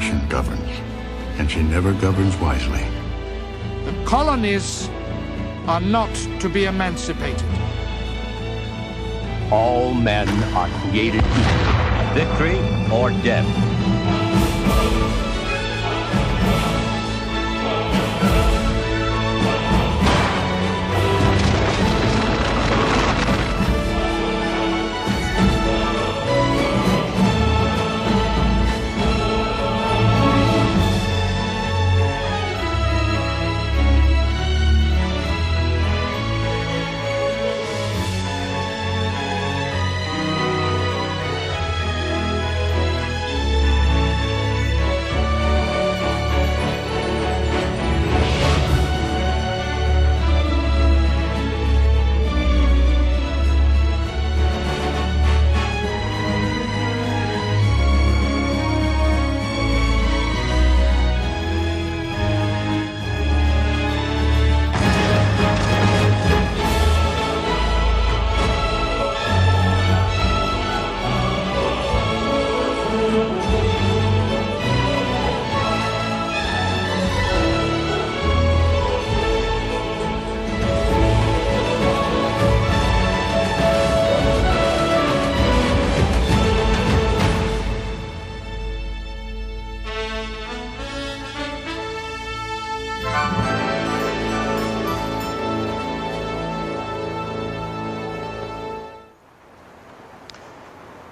nation governs, and she never governs wisely. The colonies are not to be emancipated. All men are created equal, victory or death.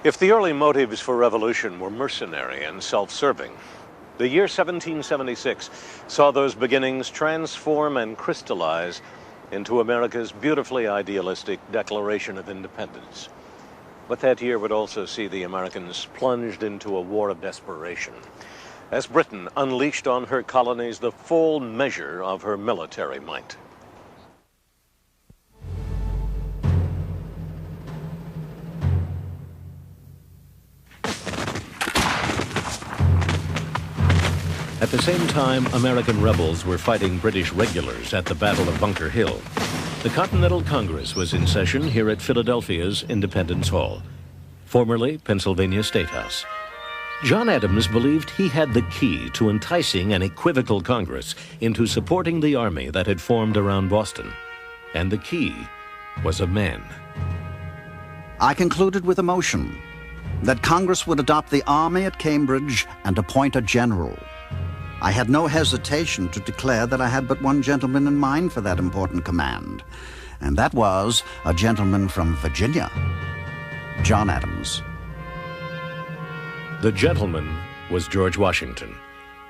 If the early motives for revolution were mercenary and self-serving, the year 1776 saw those beginnings transform and crystallize into America's beautifully idealistic Declaration of Independence. But that year would also see the Americans plunged into a war of desperation, as Britain unleashed on her colonies the full measure of her military might. At the same time, American rebels were fighting British regulars at the Battle of Bunker Hill. The Continental Congress was in session here at Philadelphia's Independence Hall, formerly Pennsylvania State House. John Adams believed he had the key to enticing an equivocal Congress into supporting the army that had formed around Boston. And the key was a man. I concluded with emotion that Congress would adopt the army at Cambridge and appoint a general. I had no hesitation to declare that I had but one gentleman in mind for that important command, and that was a gentleman from Virginia, John Adams. The gentleman was George Washington,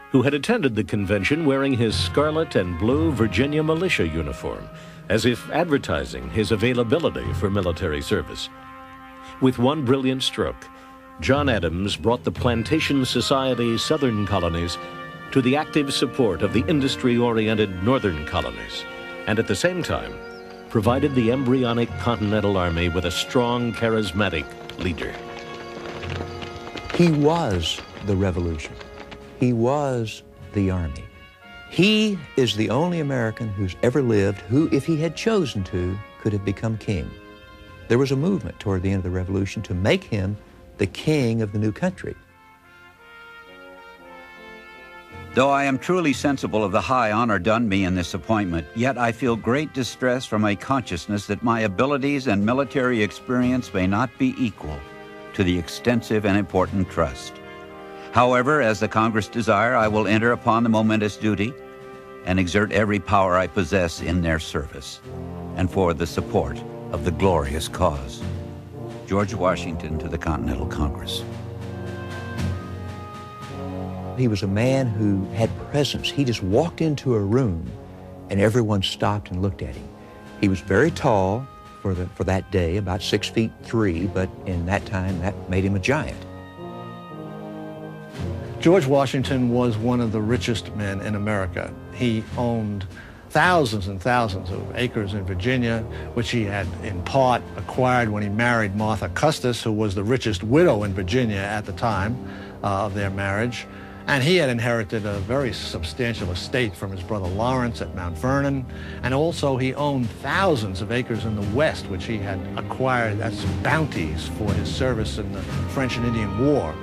who had attended the convention wearing his scarlet and blue Virginia militia uniform, as if advertising his availability for military service. With one brilliant stroke, John Adams brought the Plantation Society Southern colonies to the active support of the industry-oriented Northern colonies, and at the same time, provided the embryonic Continental Army with a strong, charismatic leader. He was the revolution. He was the army. He is the only American who's ever lived who, if he had chosen to, could have become king. There was a movement toward the end of the revolution to make him the king of the new country. Though I am truly sensible of the high honor done me in this appointment, yet I feel great distress from a consciousness that my abilities and military experience may not be equal to the extensive and important trust. However, as the Congress desire, I will enter upon the momentous duty and exert every power I possess in their service and for the support of the glorious cause. George Washington to the Continental Congress. He was a man who had presence. He just walked into a room and everyone stopped and looked at him. He was very tall for that day, about 6'3", but in that time that made him a giant. George Washington was one of the richest men in America. He owned thousands and thousands of acres in Virginia, which he had in part acquired when he married Martha Custis, who was the richest widow in Virginia at the time of their marriage. And he had inherited a very substantial estate from his brother Lawrence at Mount Vernon. And also he owned thousands of acres in the West, which he had acquired as bounties for his service in the French and Indian War.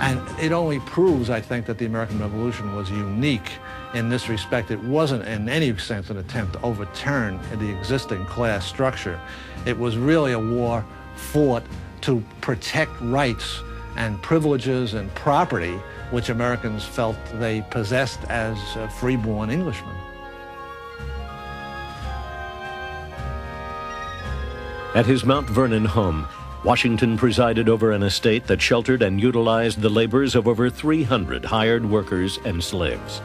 And it only proves, I think, that the American Revolution was unique in this respect. It wasn't in any sense an attempt to overturn the existing class structure. It was really a war fought to protect rights and privileges and property which Americans felt they possessed as free-born Englishmen. At his Mount Vernon home, Washington presided over an estate that sheltered and utilized the labors of over 300 hired workers and slaves.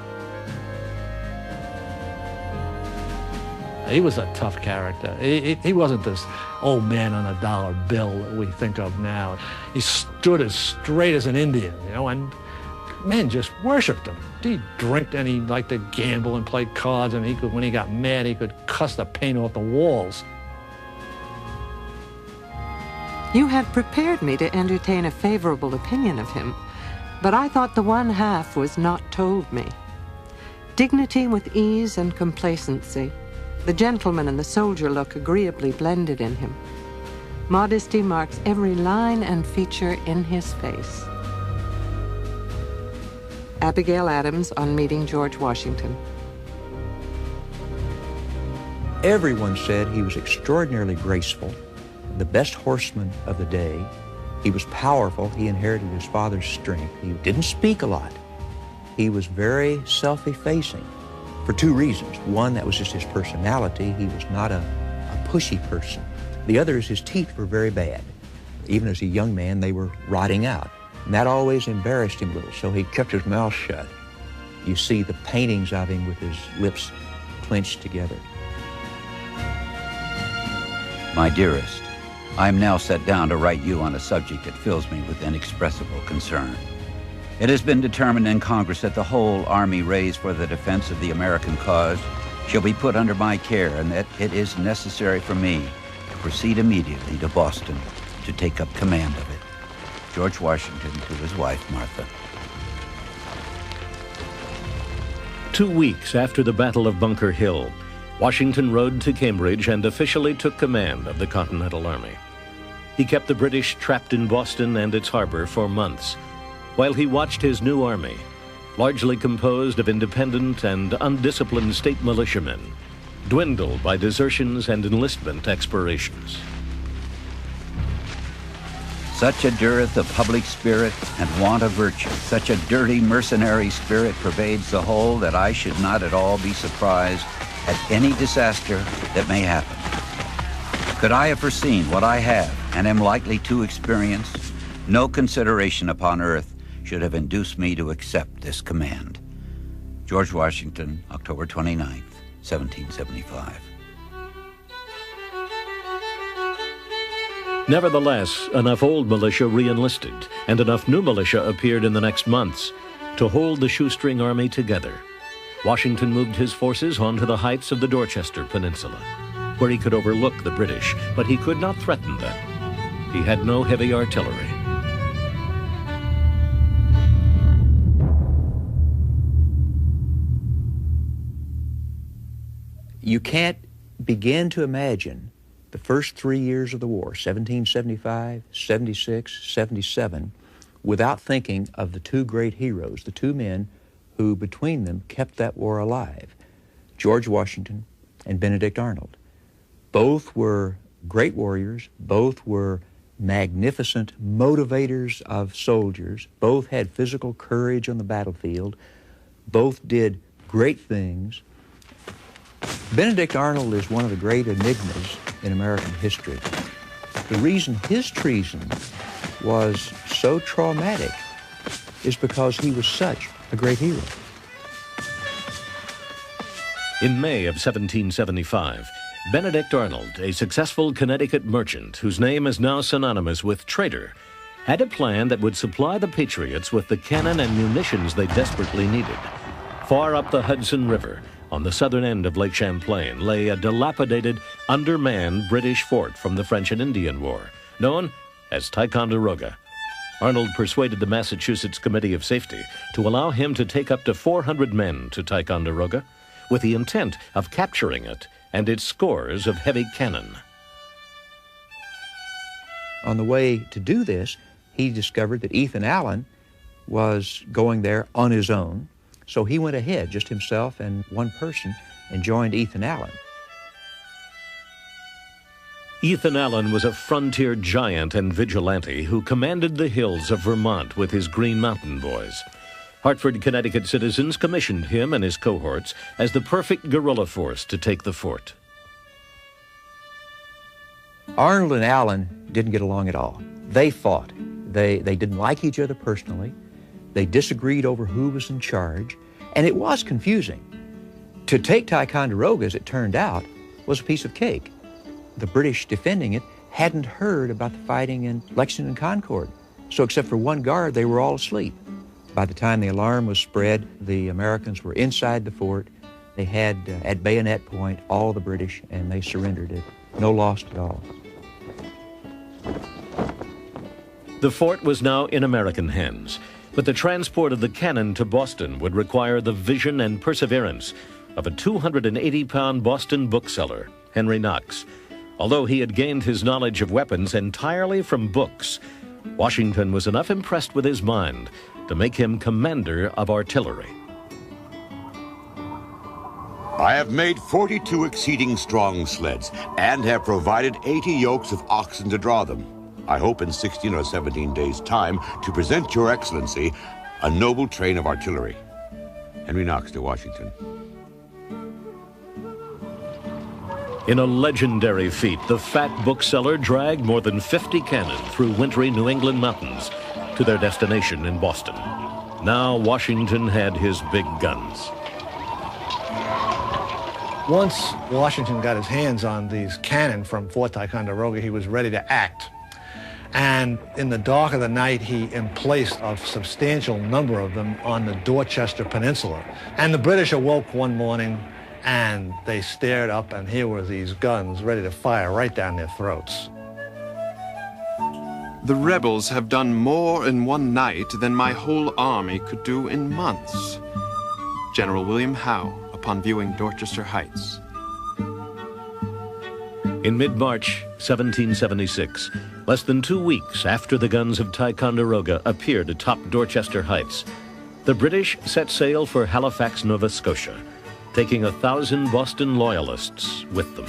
He was a tough character. He wasn't this old man on a dollar bill that we think of now. He stood as straight as an Indian, you know, and men just worshipped him. He'd drink and he liked to gamble and play cards, and when he got mad, he could cuss the paint off the walls. You had prepared me to entertain a favorable opinion of him, but I thought the one half was not told me. Dignity with ease and complacency, the gentleman and the soldier look agreeably blended in him. Modesty marks every line and feature in his face. Abigail Adams on meeting George Washington. Everyone said he was extraordinarily graceful, the best horseman of the day. He was powerful. He inherited his father's strength. He didn't speak a lot. He was very self-effacing for two reasons. One, that was just his personality. He was not a pushy person. The other is his teeth were very bad. Even as a young man, they were rotting out. And that always embarrassed him a little, so he kept his mouth shut. You see the paintings of him with his lips clenched together. My dearest, I am now set down to write you on a subject that fills me with inexpressible concern. It has been determined in Congress that the whole army raised for the defense of the American cause shall be put under my care, and that it is necessary for me to proceed immediately to Boston to take up command of it. George Washington to his wife, Martha. 2 weeks after the Battle of Bunker Hill, Washington rode to Cambridge and officially took command of the Continental Army. He kept the British trapped in Boston and its harbor for months, while he watched his new army, largely composed of independent and undisciplined state militiamen, dwindle by desertions and enlistment expirations. Such a dearth of public spirit and want of virtue, such a dirty mercenary spirit pervades the whole that I should not at all be surprised at any disaster that may happen. Could I have foreseen what I have and am likely to experience, no consideration upon earth should have induced me to accept this command. George Washington, October 29th, 1775. Nevertheless, enough old militia re-enlisted, and enough new militia appeared in the next months to hold the shoestring army together. Washington moved his forces onto the heights of the Dorchester Peninsula, where he could overlook the British, but he could not threaten them. He had no heavy artillery. You can't begin to imagine the first 3 years of the war, 1775, 76, 77, without thinking of the two great heroes, the two men who between them kept that war alive, George Washington and Benedict Arnold. Both were great warriors, both were magnificent motivators of soldiers, both had physical courage on the battlefield, both did great things. Benedict Arnold is one of the great enigmas in American history. The reason his treason was so traumatic is because he was such a great hero. In May of 1775, Benedict Arnold, a successful Connecticut merchant whose name is now synonymous with traitor, had a plan that would supply the Patriots with the cannon and munitions they desperately needed. Far up the Hudson River, on the southern end of Lake Champlain, lay a dilapidated, undermanned British fort from the French and Indian War, known as Ticonderoga. Arnold persuaded the Massachusetts Committee of Safety to allow him to take up to 400 men to Ticonderoga, with the intent of capturing it and its scores of heavy cannon. On the way to do this, he discovered that Ethan Allen was going there on his own, so he went ahead, just himself and one person, and joined Ethan Allen. Ethan Allen was a frontier giant and vigilante who commanded the hills of Vermont with his Green Mountain Boys. Hartford, Connecticut citizens commissioned him and his cohorts as the perfect guerrilla force to take the fort. Arnold and Allen didn't get along at all. They fought. They didn't like each other personally. They disagreed over who was in charge, and it was confusing. To take Ticonderoga, as it turned out, was a piece of cake. The British defending it hadn't heard about the fighting in Lexington and Concord, so except for one guard, they were all asleep. By the time the alarm was spread, the Americans were inside the fort. They had, at bayonet point, all the British, and they surrendered it. No loss at all. The fort was now in American hands, but the transport of the cannon to Boston would require the vision and perseverance of a 280-pound Boston bookseller, Henry Knox. Although he had gained his knowledge of weapons entirely from books, Washington was enough impressed with his mind to make him commander of artillery. I have made 42 exceeding strong sleds and have provided 80 yokes of oxen to draw them. I hope in 16 or 17 days' time to present your excellency a noble train of artillery. Henry Knox to Washington. In a legendary feat, the fat bookseller dragged more than 50 cannon through wintry New England mountains to their destination in Boston. Now Washington had his big guns. Once Washington got his hands on these cannon from Fort Ticonderoga, he was ready to act. And in the dark of the night, he emplaced a substantial number of them on the Dorchester Peninsula. And the British awoke one morning and they stared up, and here were these guns ready to fire right down their throats. The rebels have done more in one night than my whole army could do in months. General William Howe, upon viewing Dorchester Heights. In mid-March 1776, less than 2 weeks after the guns of Ticonderoga appeared atop Dorchester Heights, the British set sail for Halifax, Nova Scotia, taking 1,000 Boston loyalists with them.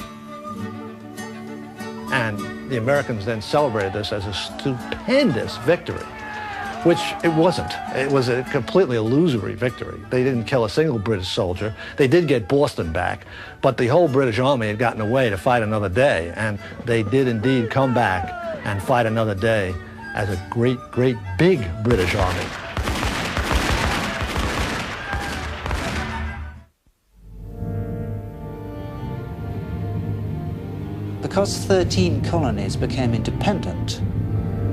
And the Americans then celebrated this as a stupendous victory, which it wasn't. It was a completely illusory victory. They didn't kill a single British soldier. They did get Boston back, but the whole British army had gotten away to fight another day, and they did indeed come back and fight another day as a great, great big British army. Because 13 colonies became independent,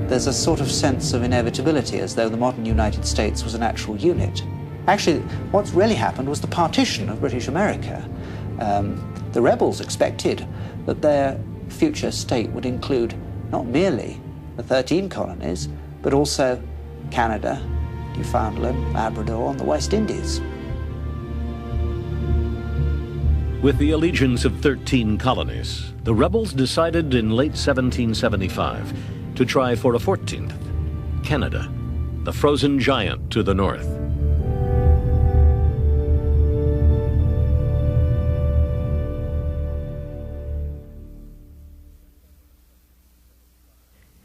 there's a sort of sense of inevitability, as though the modern United States was an actual unit. Actually, what's really happened was the partition of British America. The rebels expected that their future state would include not merely the 13 colonies, but also Canada, Newfoundland, Labrador, and the West Indies. With the allegiance of 13 colonies, the rebels decided in late 1775 to try for a 14th, Canada, the frozen giant to the north.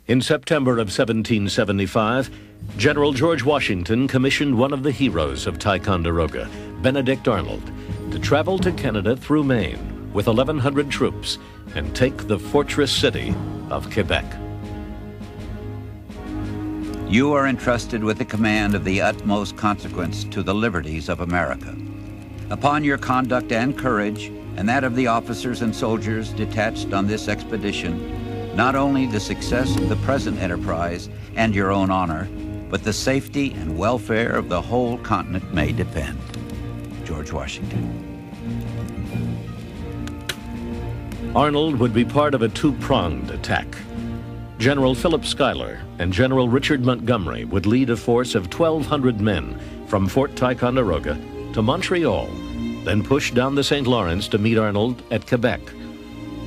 In September of 1775, General George Washington commissioned one of the heroes of Ticonderoga, Benedict Arnold, to travel to Canada through Maine with 1,100 troops and take the fortress city of Quebec. You are entrusted with the command of the utmost consequence to the liberties of America. Upon your conduct and courage, and that of the officers and soldiers detached on this expedition, not only the success of the present enterprise and your own honor, but the safety and welfare of the whole continent may depend. George Washington. Arnold would be part of a two-pronged attack. General Philip Schuyler and General Richard Montgomery would lead a force of 1,200 men from Fort Ticonderoga to Montreal, then push down the St. Lawrence to meet Arnold at Quebec.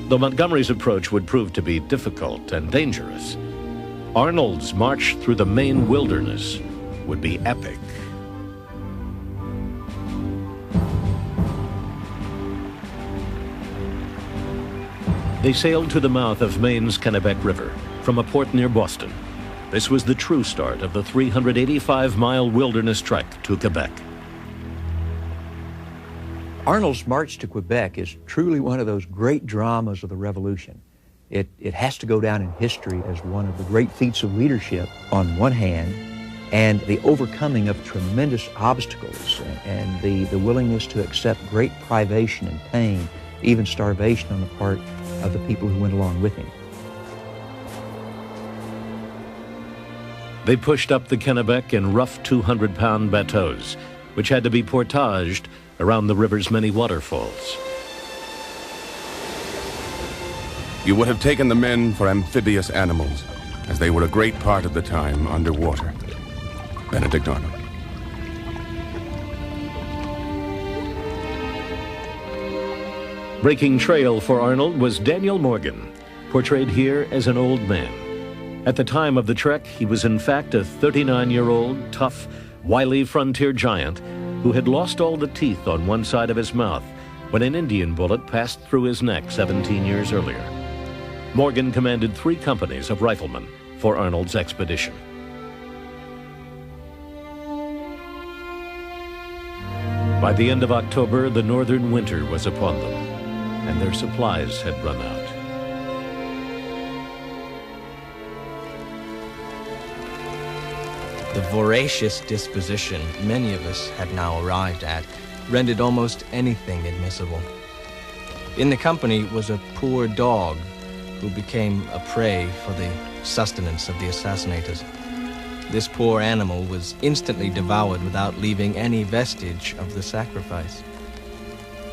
Though Montgomery's approach would prove to be difficult and dangerous, Arnold's march through the Maine wilderness would be epic. They sailed to the mouth of Maine's Kennebec River from a port near Boston. This was the true start of the 385-mile wilderness trek to Quebec. Arnold's march to Quebec is truly one of those great dramas of the Revolution. It has to go down in history as one of the great feats of leadership on one hand, and the overcoming of tremendous obstacles and the willingness to accept great privation and pain, even starvation on the part of the people who went along with him. They pushed up the Kennebec in rough 200-pound bateaus, which had to be portaged around the river's many waterfalls. You would have taken the men for amphibious animals, as they were a great part of the time underwater. Benedict Arnold. Breaking trail for Arnold was Daniel Morgan, portrayed here as an old man. At the time of the trek, he was in fact a 39-year-old, tough, wily frontier giant who had lost all the teeth on one side of his mouth when an Indian bullet passed through his neck 17 years earlier. Morgan commanded 3 companies of riflemen for Arnold's expedition. By the end of October, the northern winter was upon them, and their supplies had run out. The voracious disposition many of us had now arrived at rendered almost anything admissible. In the company was a poor dog who became a prey for the sustenance of the assassinators. This poor animal was instantly devoured without leaving any vestige of the sacrifice.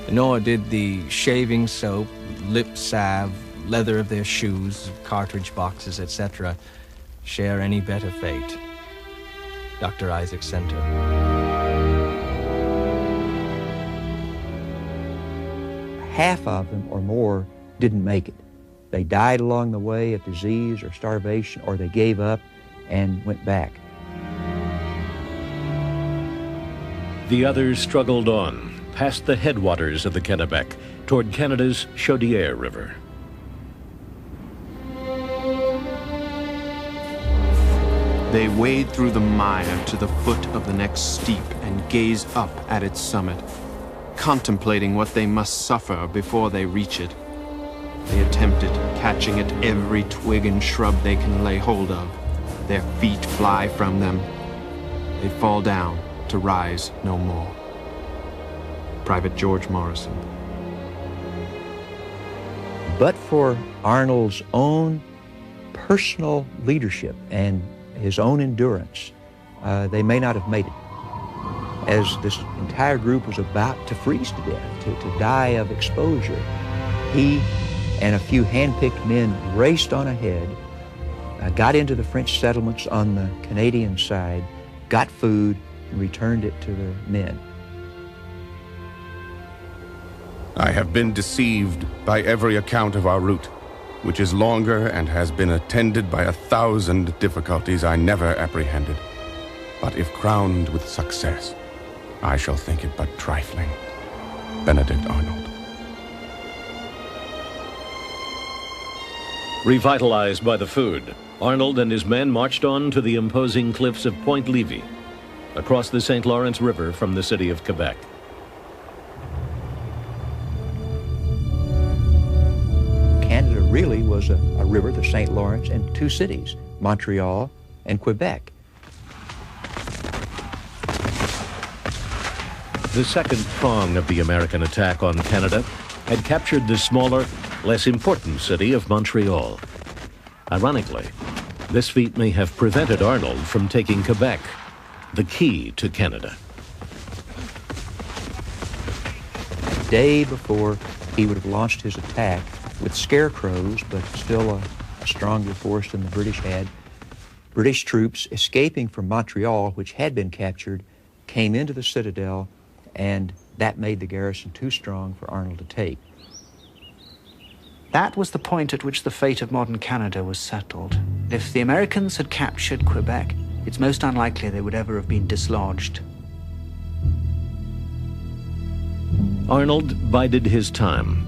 Nor did the shaving soap, lip salve, leather of their shoes, cartridge boxes, etc., share any better fate. Dr. Isaac Center. Half of them or more didn't make it. They died along the way of disease or starvation, or they gave up and went back. The others struggled on, past the headwaters of the Kennebec, toward Canada's Chaudière River. They wade through the mire to the foot of the next steep and gaze up at its summit, contemplating what they must suffer before they reach it. They attempted catching at every twig and shrub they can lay hold of. Their feet fly from them. They fall down to rise no more. Private George Morrison. But for Arnold's own personal leadership and his own endurance, they may not have made it. As this entire group was about to freeze to death, to die of exposure, he and a few hand-picked men raced on ahead, got into the French settlements on the Canadian side, got food, and returned it to the men. I have been deceived by every account of our route, which is longer and has been attended by 1,000 difficulties I never apprehended. But if crowned with success, I shall think it but trifling. Benedict Arnold. Revitalized by the food, Arnold and his men marched on to the imposing cliffs of Point Levy, across the St. Lawrence River from the city of Quebec. Canada really was a river, the St. Lawrence, and 2 cities, Montreal and Quebec. The second prong of the American attack on Canada had captured the smaller, less important city of Montreal. Ironically, this feat may have prevented Arnold from taking Quebec, the key to Canada. The day before he would have launched his attack with scarecrows, but still a stronger force than the British had, British troops escaping from Montreal, which had been captured, came into the citadel, and that made the garrison too strong for Arnold to take. That was the point at which the fate of modern Canada was settled. If the Americans had captured Quebec, it's most unlikely they would ever have been dislodged. Arnold bided his time.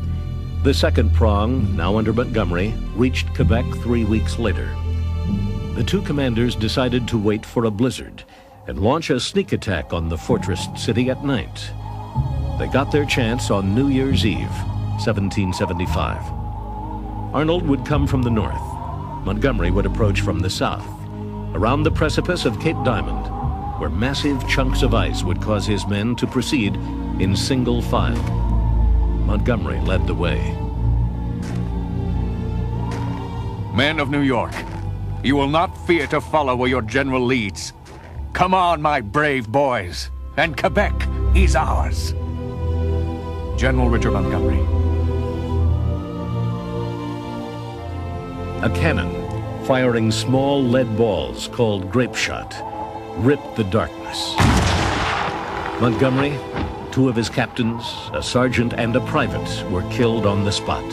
The second prong, now under Montgomery, reached Quebec 3 weeks later. The two commanders decided to wait for a blizzard and launch a sneak attack on the fortressed city at night. They got their chance on New Year's Eve, 1775. Arnold would come from the north. Montgomery would approach from the south, around the precipice of Cape Diamond, where massive chunks of ice would cause his men to proceed in single file. Montgomery led the way. Men of New York, you will not fear to follow where your general leads. Come on, my brave boys, and Quebec is ours. General Richard Montgomery. A cannon, firing small lead balls called grape shot, ripped the darkness. Montgomery, two of his captains, a sergeant and a private, were killed on the spot.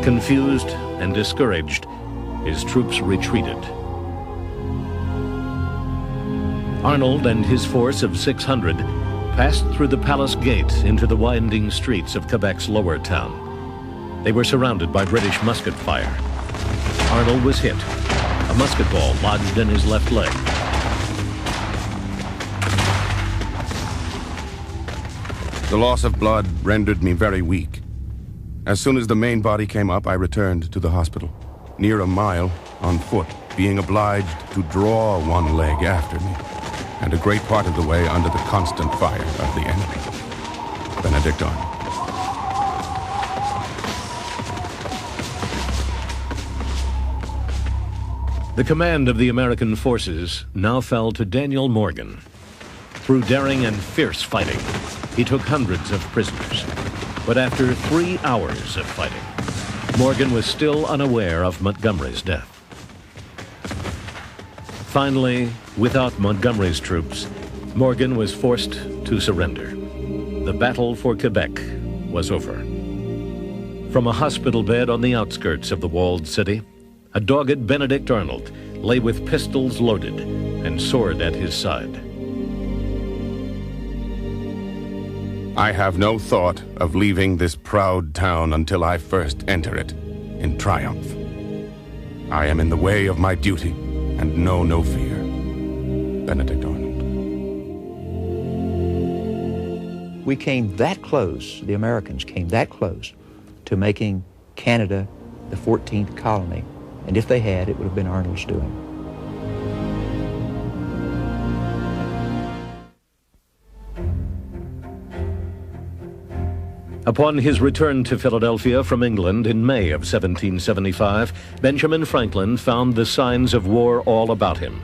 Confused and discouraged, his troops retreated. Arnold and his force of 600 passed through the Palace Gate into the winding streets of Quebec's lower town. They were surrounded by British musket fire. Arnold was hit. A musket ball lodged in his left leg. The loss of blood rendered me very weak. As soon as the main body came up, I returned to the hospital. Near a mile, on foot, being obliged to draw one leg after me, and a great part of the way under the constant fire of the enemy. Benedict Arnold. The command of the American forces now fell to Daniel Morgan. Through daring and fierce fighting, he took hundreds of prisoners. But after 3 hours of fighting, Morgan was still unaware of Montgomery's death. Finally, without Montgomery's troops, Morgan was forced to surrender. The battle for Quebec was over. From a hospital bed on the outskirts of the walled city, a dogged Benedict Arnold lay with pistols loaded and sword at his side. I have no thought of leaving this proud town until I first enter it in triumph. I am in the way of my duty and know no fear. Benedict Arnold. We came that close, the Americans came that close to making Canada the 14th colony. And if they had, it would have been Arnold's doing. Upon his return to Philadelphia from England in May of 1775, Benjamin Franklin found the signs of war all about him.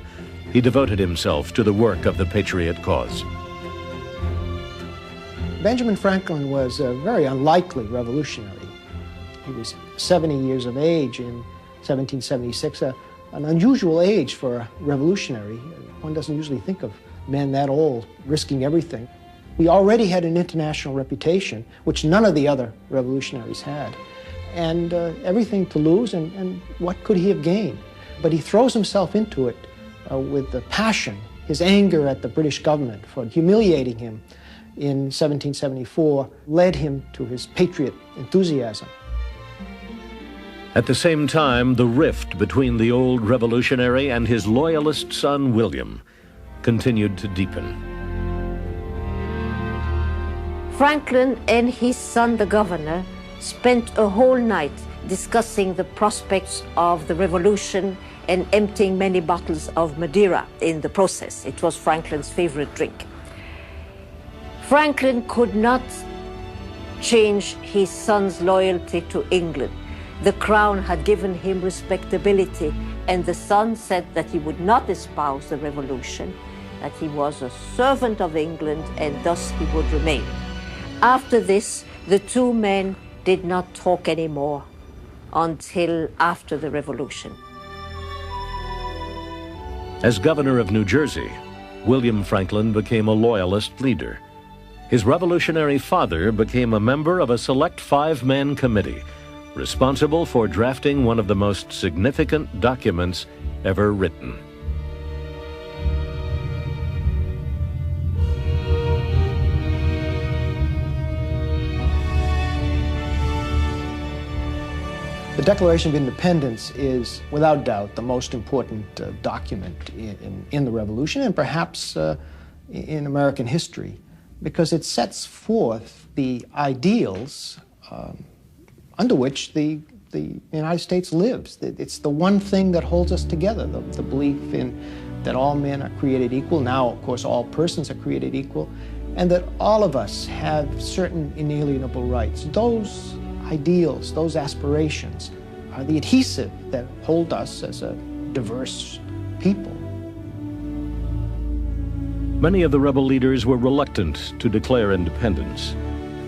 He devoted himself to the work of the Patriot cause. Benjamin Franklin was a very unlikely revolutionary. He was 70 years of age in 1776, an unusual age for a revolutionary. One doesn't usually think of men that old risking everything. We already had an international reputation, which none of the other revolutionaries had, and everything to lose, and what could he have gained? But he throws himself into it with the passion. His anger at the British government for humiliating him in 1774 led him to his patriot enthusiasm. At the same time, the rift between the old revolutionary and his loyalist son, William, continued to deepen. Franklin and his son, the governor, spent a whole night discussing the prospects of the revolution and emptying many bottles of Madeira in the process. It was Franklin's favorite drink. Franklin could not change his son's loyalty to England. The crown had given him respectability, and the son said that he would not espouse the revolution, that he was a servant of England, and thus he would remain. After this, the two men did not talk anymore until after the revolution. As governor of New Jersey, William Franklin became a loyalist leader. His revolutionary father became a member of a select 5-man committee responsible for drafting one of the most significant documents ever written. The Declaration of Independence is, without doubt, the most important document in the Revolution and perhaps in American history, because it sets forth the ideals under which the United States lives. It's the one thing that holds us together, the belief in that all men are created equal. Now, of course, all persons are created equal, and that all of us have certain inalienable rights. Those ideals, those aspirations, are the adhesive that hold us as a diverse people. Many of the rebel leaders were reluctant to declare independence.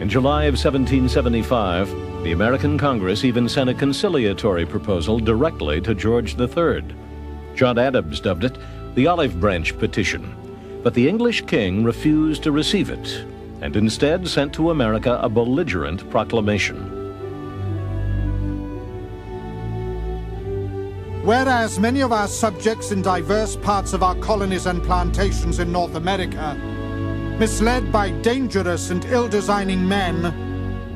In July of 1775, the American Congress even sent a conciliatory proposal directly to George III. John Adams dubbed it the Olive Branch Petition, but the English king refused to receive it and instead sent to America a belligerent proclamation. Whereas many of our subjects in diverse parts of our colonies and plantations in North America, misled by dangerous and ill-designing men,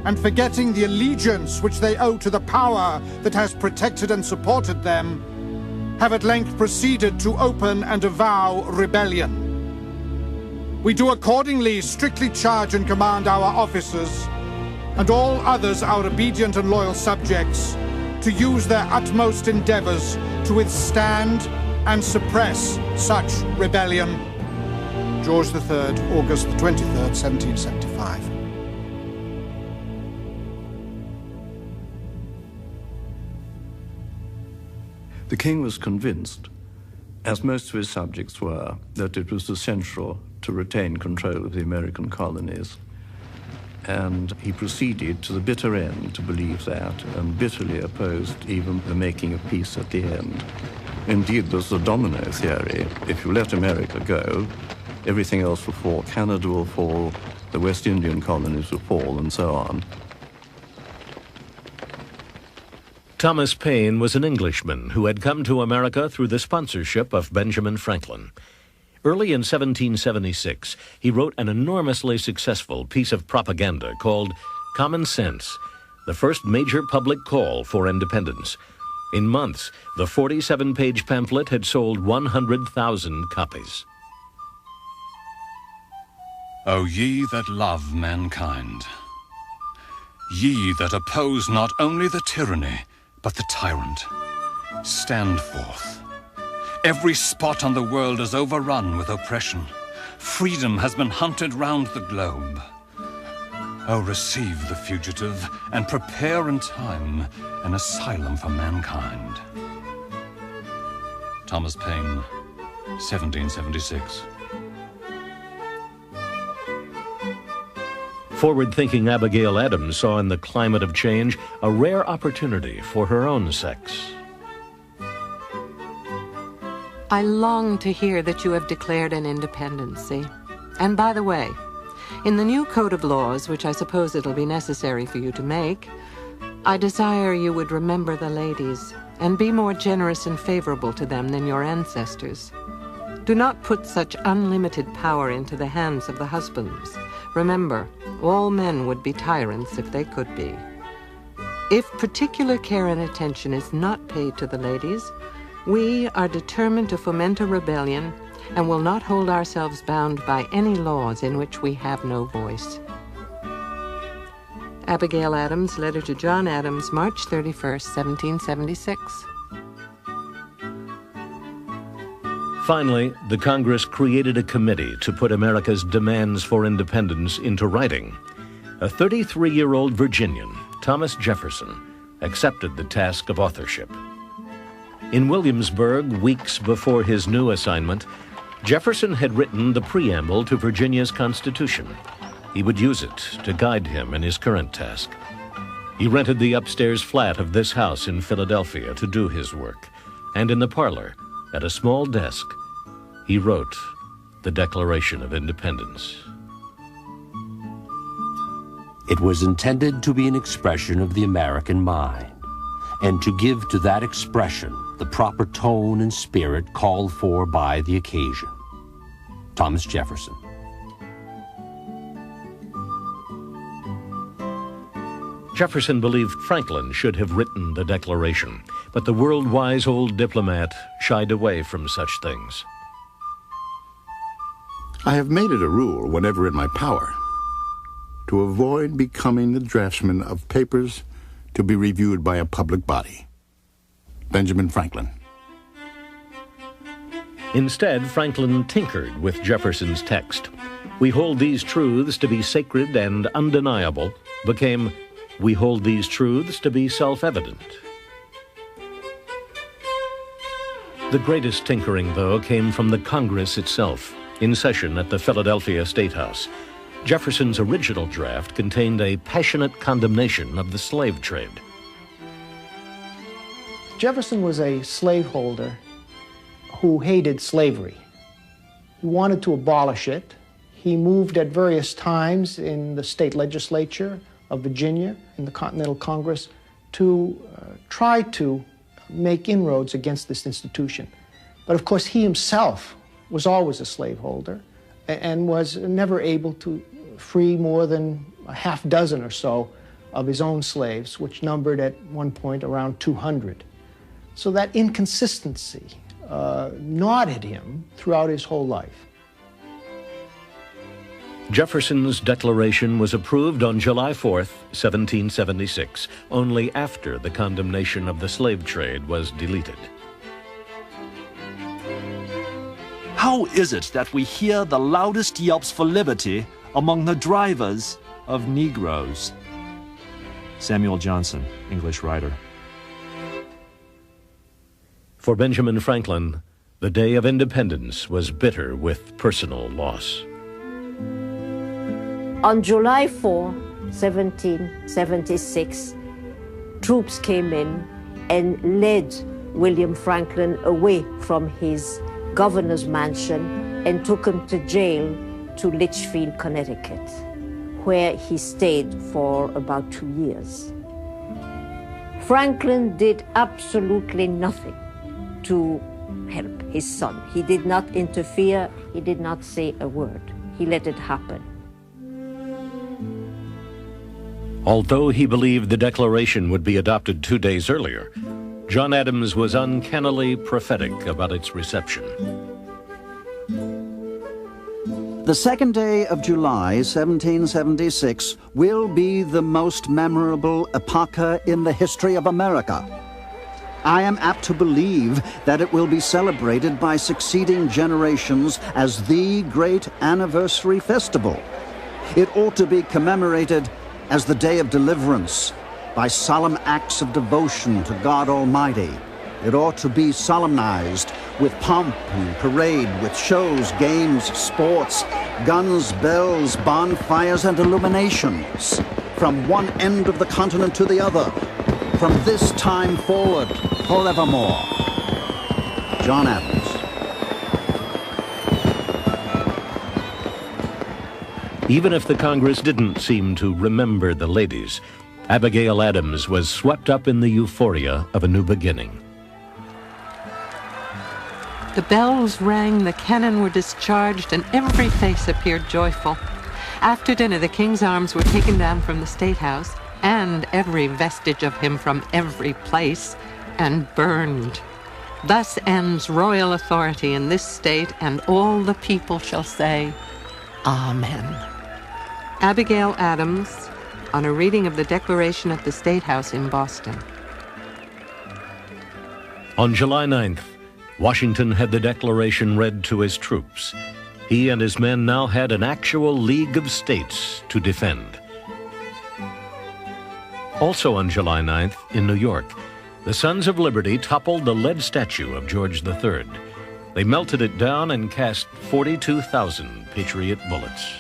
and forgetting the allegiance which they owe to the power that has protected and supported them, have at length proceeded to open and avow rebellion. We do accordingly strictly charge and command our officers, and all others our obedient and loyal subjects, to use their utmost endeavors to withstand and suppress such rebellion. George III, August the 23rd, 1775. The king was convinced, as most of his subjects were, that it was essential to retain control of the American colonies. And he proceeded to the bitter end to believe that, and bitterly opposed even the making of peace at the end. Indeed, there's the domino theory. If you let America go, everything else will fall. Canada will fall, the West Indian colonies will fall, and so on. Thomas Paine was an Englishman who had come to America through the sponsorship of Benjamin Franklin. Early in 1776, he wrote an enormously successful piece of propaganda called Common Sense, the first major public call for independence. In months, the 47-page pamphlet had sold 100,000 copies. O ye that love mankind, ye that oppose not only the tyranny, but the tyrant, stand forth. Every spot on the world is overrun with oppression. Freedom has been hunted round the globe. Oh, receive the fugitive and prepare in time an asylum for mankind. Thomas Paine, 1776. Forward-thinking Abigail Adams saw in the climate of change a rare opportunity for her own sex. I long to hear that you have declared an independency. And by the way, in the new code of laws, which I suppose it'll be necessary for you to make, I desire you would remember the ladies and be more generous and favorable to them than your ancestors. Do not put such unlimited power into the hands of the husbands. Remember, all men would be tyrants if they could be. If particular care and attention is not paid to the ladies, we are determined to foment a rebellion and will not hold ourselves bound by any laws in which we have no voice. Abigail Adams, letter to John Adams, March 31st, 1776. Finally, the Congress created a committee to put America's demands for independence into writing. A 33-year-old Virginian, Thomas Jefferson, accepted the task of authorship. In Williamsburg, weeks before his new assignment, Jefferson had written the preamble to Virginia's Constitution. He would use it to guide him in his current task. He rented the upstairs flat of this house in Philadelphia to do his work, and in the parlor, at a small desk, he wrote the Declaration of Independence. It was intended to be an expression of the American mind, and to give to that expression the proper tone and spirit called for by the occasion. Thomas Jefferson. Jefferson believed Franklin should have written the Declaration, but the world-wise old diplomat shied away from such things. I have made it a rule, whenever in my power, to avoid becoming the draftsman of papers to be reviewed by a public body. Benjamin Franklin. Instead, Franklin tinkered with Jefferson's text. "We hold these truths to be sacred and undeniable" became "We hold these truths to be self-evident." The greatest tinkering, though, came from the Congress itself, in session at the Philadelphia State House. Jefferson's original draft contained a passionate condemnation of the slave trade. Jefferson was a slaveholder who hated slavery. He wanted to abolish it. He moved at various times in the state legislature of Virginia, in the Continental Congress, to try to make inroads against this institution. But of course, he himself was always a slaveholder and was never able to free more than a half dozen or so of his own slaves, which numbered at one point around 200. So that inconsistency gnawed at him throughout his whole life. Jefferson's declaration was approved on July 4th, 1776, only after the condemnation of the slave trade was deleted. How is it that we hear the loudest yelps for liberty among the drivers of Negroes? Samuel Johnson, English writer. For Benjamin Franklin, the day of independence was bitter with personal loss. On July 4, 1776, troops came in and led William Franklin away from his governor's mansion and took him to jail to Litchfield, Connecticut, where he stayed for about 2 years. Franklin did absolutely nothing to help his son. He did not interfere. He did not say a word. He let it happen. Although he believed the Declaration would be adopted 2 days earlier, John Adams was uncannily prophetic about its reception. The second day of July, 1776, will be the most memorable epocha in the history of America. I am apt to believe that it will be celebrated by succeeding generations as the great anniversary festival. It ought to be commemorated as the day of deliverance by solemn acts of devotion to God Almighty. It ought to be solemnized with pomp and parade, with shows, games, sports, guns, bells, bonfires, and illuminations, from one end of the continent to the other, from this time forward, forevermore. John Adams. Even if the Congress didn't seem to remember the ladies, Abigail Adams was swept up in the euphoria of a new beginning. The bells rang, the cannon were discharged, and every face appeared joyful. After dinner, the king's arms were taken down from the State House, and every vestige of him from every place, and burned. Thus ends royal authority in this state, and all the people shall say, Amen. Abigail Adams, on a reading of the Declaration at the State House in Boston. On July 9th, Washington had the Declaration read to his troops. He and his men now had an actual League of States to defend. Also on July 9th, in New York, the Sons of Liberty toppled the lead statue of George III. They melted it down and cast 42,000 Patriot bullets.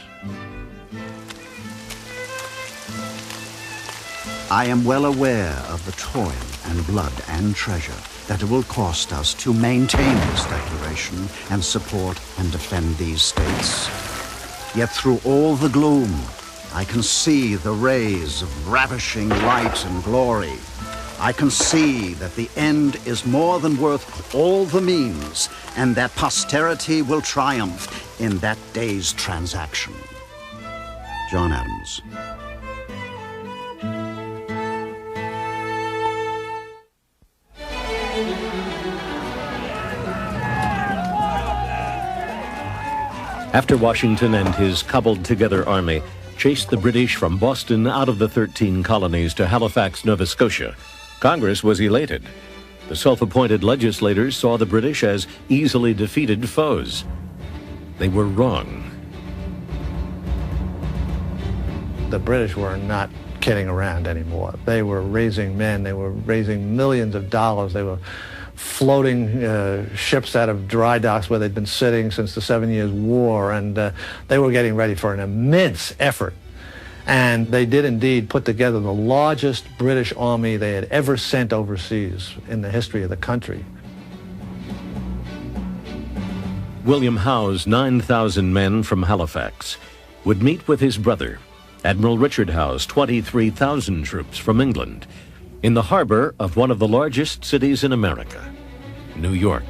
I am well aware of the toil and blood and treasure that it will cost us to maintain this declaration and support and defend these states. Yet through all the gloom, I can see the rays of ravishing light and glory. I can see that the end is more than worth all the means, and that posterity will triumph in that day's transaction. John Adams. After Washington and his cobbled-together army chased the British from Boston out of the 13 colonies to Halifax, Nova Scotia, Congress was elated. The self-appointed legislators saw the British as easily defeated foes. They were wrong. The British were not kidding around anymore. They were raising men. They were raising millions of dollars. They were floating ships out of dry docks where they'd been sitting since the 7 Years' War, and they were getting ready for an immense effort. And they did indeed put together the largest British army they had ever sent overseas in the history of the country. William Howe's 9,000 men from Halifax would meet with his brother, Admiral Richard Howe's 23,000 troops from England, in the harbor of one of the largest cities in America, New York.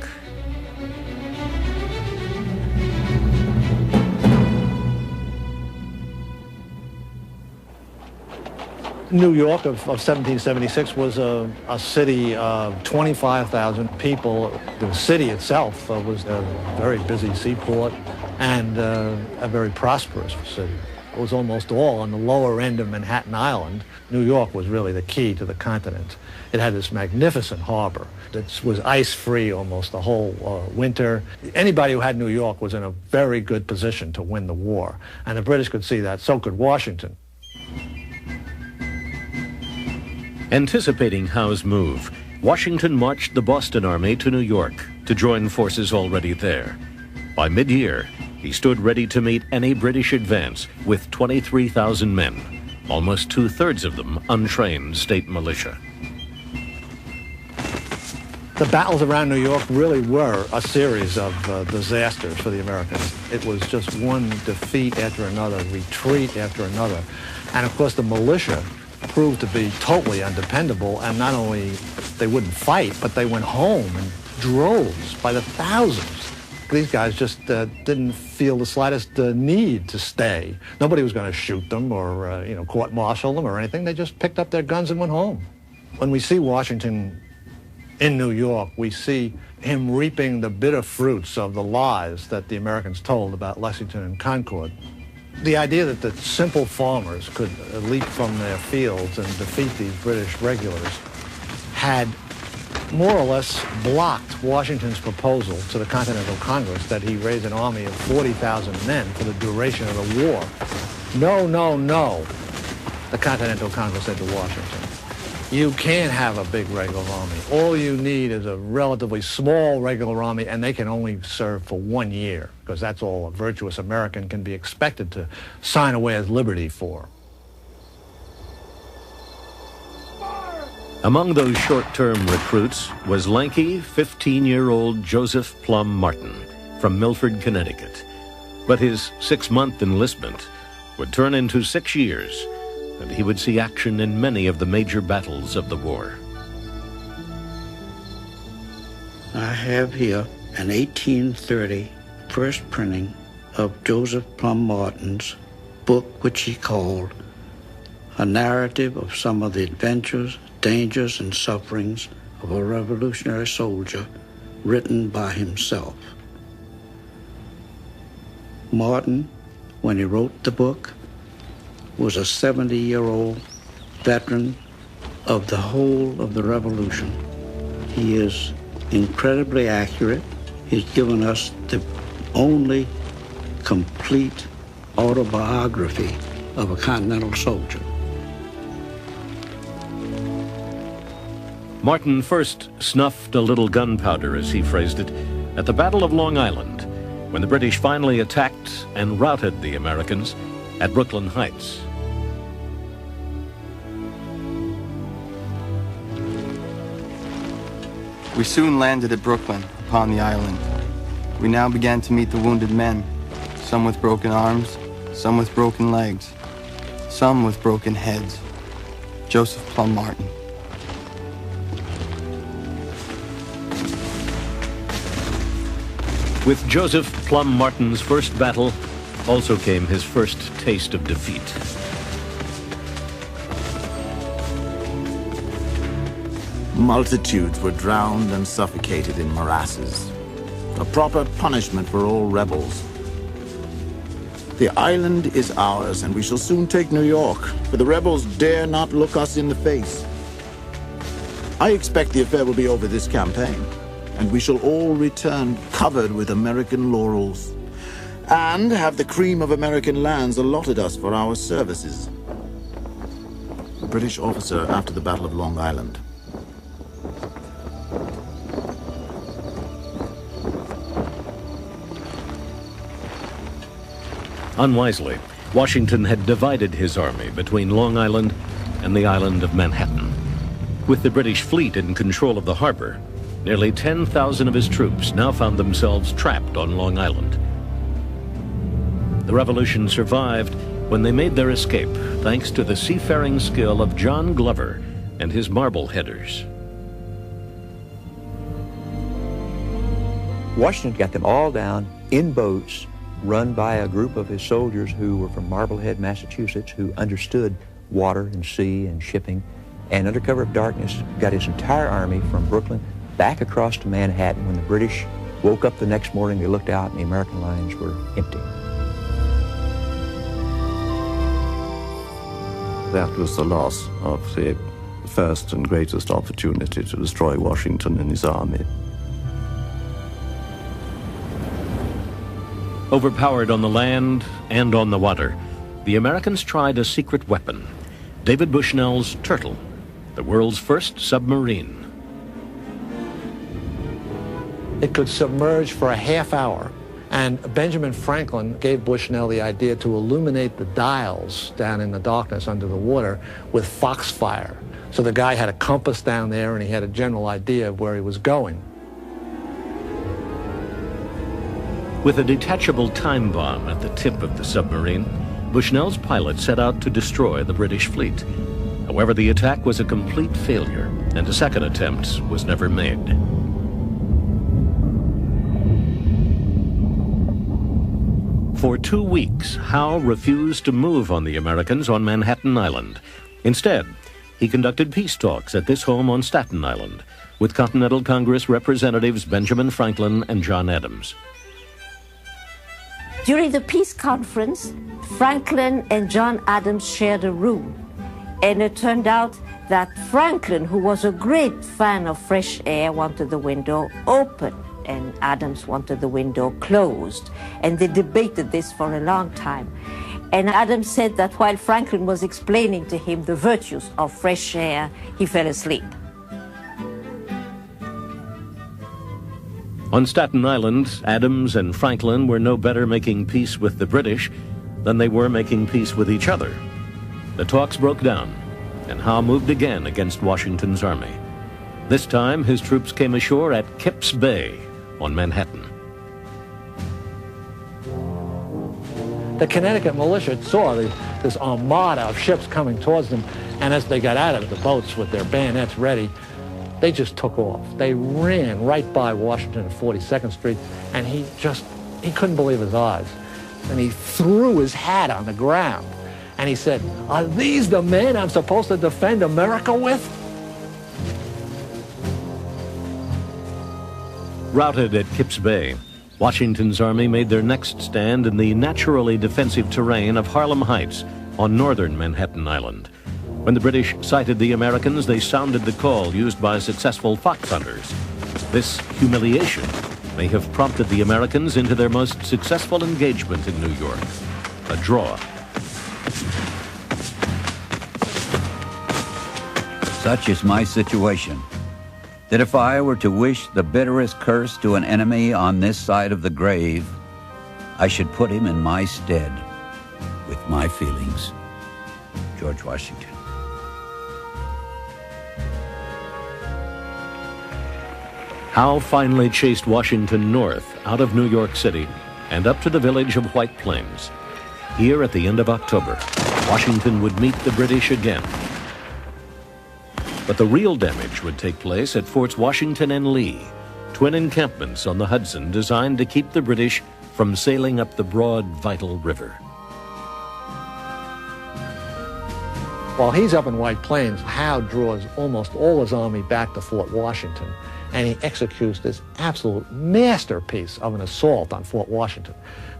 New York of 1776 was a city of 25,000 people. The city itself was a very busy seaport and a very prosperous city. It was almost all on the lower end of Manhattan Island. New York was really the key to the continent. It had this magnificent harbor that was ice-free almost the whole winter. Anybody who had New York was in a very good position to win the war, and the British could see that. So could Washington. Anticipating Howe's move, Washington marched the Boston Army to New York to join forces already there. By mid-year, he stood ready to meet any British advance with 23,000 men, almost two-thirds of them untrained state militia. The battles around New York really were a series of disasters for the Americans. It was just one defeat after another, retreat after another. And of course the militia proved to be totally undependable, and not only they wouldn't fight, but they went home in droves by the thousands. These guys just didn't feel the slightest need to stay. Nobody was going to shoot them or court-martial them or anything. They just picked up their guns and went home. When we see Washington in New York, we see him reaping the bitter fruits of the lies that the Americans told about Lexington and Concord. The idea that the simple farmers could leap from their fields and defeat these British regulars had more or less blocked Washington's proposal to the Continental Congress that he raise an army of 40,000 men for the duration of the war. No, no, no, the Continental Congress said to Washington. You can't have a big regular army. All you need is a relatively small regular army, and they can only serve for 1 year, because that's all a virtuous American can be expected to sign away his liberty for. Among those short-term recruits was lanky 15-year-old Joseph Plum Martin from Milford, Connecticut. But his 6-month enlistment would turn into 6 years, and he would see action in many of the major battles of the war. I have here an 1830 first printing of Joseph Plum Martin's book, which he called A Narrative of Some of the Adventures, Dangers, and Sufferings of a Revolutionary Soldier, written by himself. Martin, when he wrote the book, was a 70-year-old veteran of the whole of the Revolution. He is incredibly accurate. He's given us the only complete autobiography of a Continental soldier. Martin first snuffed a little gunpowder, as he phrased it, at the Battle of Long Island, when the British finally attacked and routed the Americans at Brooklyn Heights. We soon landed at Brooklyn, upon the island. We now began to meet the wounded men, some with broken arms, some with broken legs, some with broken heads. Joseph Plum Martin. With Joseph Plum Martin's first battle also came his first taste of defeat. Multitudes were drowned and suffocated in morasses, a proper punishment for all rebels. The island is ours, and we shall soon take New York, for the rebels dare not look us in the face. I expect the affair will be over this campaign, and we shall all return covered with American laurels, and have the cream of American lands allotted us for our services. A British officer after the Battle of Long Island. Unwisely, Washington had divided his army between Long Island and the island of Manhattan. With the British fleet in control of the harbor, nearly 10,000 of his troops now found themselves trapped on Long Island. The revolution survived when they made their escape thanks to the seafaring skill of John Glover and his Marbleheaders. Washington got them all down in boats run by a group of his soldiers who were from Marblehead, Massachusetts, who understood water and sea and shipping, and under cover of darkness got his entire army from Brooklyn back across to Manhattan. When the British woke up the next morning, they looked out and the American lines were empty. That was the loss of the first and greatest opportunity to destroy Washington and his army. Overpowered on the land and on the water, the Americans tried a secret weapon, David Bushnell's Turtle, the world's first submarine. It could submerge for a half hour, and Benjamin Franklin gave Bushnell the idea to illuminate the dials down in the darkness under the water with foxfire. So the guy had a compass down there and he had a general idea of where he was going. With a detachable time bomb at the tip of the submarine, Bushnell's pilot set out to destroy the British fleet. However, the attack was a complete failure, and a second attempt was never made. For 2 weeks, Howe refused to move on the Americans on Manhattan Island. Instead, he conducted peace talks at this home on Staten Island with Continental Congress Representatives Benjamin Franklin and John Adams. During the peace conference, Franklin and John Adams shared a room. And it turned out that Franklin, who was a great fan of fresh air, wanted the window open, and Adams wanted the window closed. And they debated this for a long time. And Adams said that while Franklin was explaining to him the virtues of fresh air, he fell asleep. On Staten Island, Adams and Franklin were no better making peace with the British than they were making peace with each other. The talks broke down, and Howe moved again against Washington's army. This time, his troops came ashore at Kip's Bay on Manhattan. The Connecticut militia saw this armada of ships coming towards them, and as they got out of the boats with their bayonets ready, they just took off. They ran right by Washington at 42nd Street, and he couldn't believe his eyes. And he threw his hat on the ground, and he said, "Are these the men I'm supposed to defend America with?" Routed at Kip's Bay, Washington's army made their next stand in the naturally defensive terrain of Harlem Heights on northern Manhattan Island. When the British sighted the Americans, they sounded the call used by successful fox hunters. This humiliation may have prompted the Americans into their most successful engagement in New York, a draw. Such is my situation, that if I were to wish the bitterest curse to an enemy on this side of the grave, I should put him in my stead with my feelings. George Washington. Howe finally chased Washington north out of New York City and up to the village of White Plains. Here at the end of October, Washington would meet the British again. But the real damage would take place at Forts Washington and Lee, twin encampments on the Hudson designed to keep the British from sailing up the broad, vital river. While he's up in White Plains, Howe draws almost all his army back to Fort Washington. and he executes this absolute masterpiece of an assault on Fort Washington.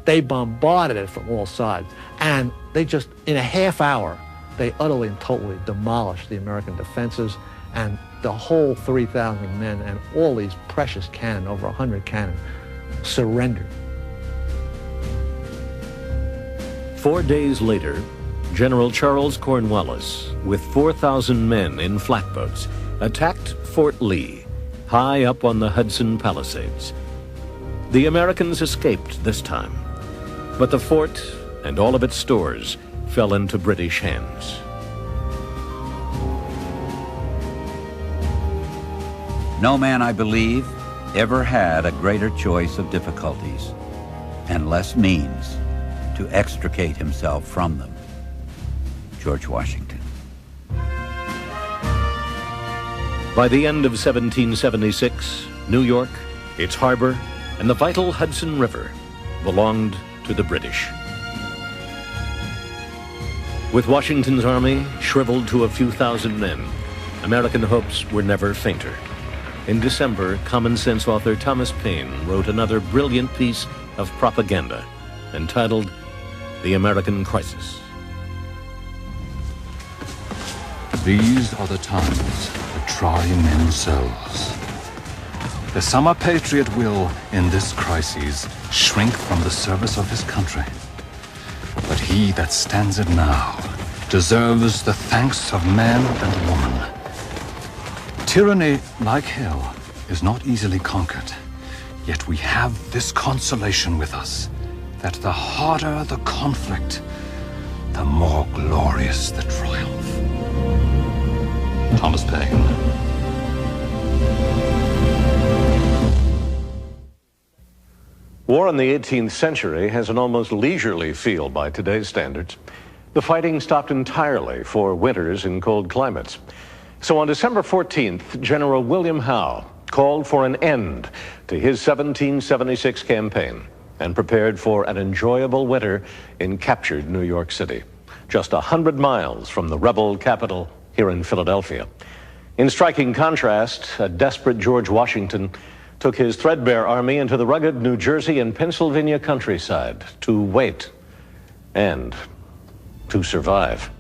They bombarded it from all sides, and they just, in a half hour, they utterly and totally demolished the American defenses, and the whole 3,000 men and all these precious cannon, over 100 cannon, surrendered. 4 days later, General Charles Cornwallis, with 4,000 men in flatboats, attacked Fort Lee, high up on the Hudson Palisades. The Americans escaped this time, but the fort and all of its stores fell into British hands. No man, I believe, ever had a greater choice of difficulties and less means to extricate himself from them. George Washington. By the end of 1776, New York, its harbor, and the vital Hudson River belonged to the British. With Washington's army shriveled to a few thousand men, American hopes were never fainter. In December, common sense author Thomas Paine wrote another brilliant piece of propaganda entitled The American Crisis. These are the times that try men's souls. The summer patriot will, in this crisis, shrink from the service of his country. But he that stands it now deserves the thanks of man and woman. Tyranny, like hell, is not easily conquered. Yet we have this consolation with us, that the harder the conflict, the more glorious the triumph. Thomas Paine. War in the 18th century has an almost leisurely feel by today's standards. The fighting stopped entirely for winters in cold climates. So on December 14th, General William Howe called for an end to his 1776 campaign and prepared for an enjoyable winter in captured New York City, just 100 miles from the rebel capital here in Philadelphia. In striking contrast, a desperate George Washington took his threadbare army into the rugged New Jersey and Pennsylvania countryside to wait and to survive.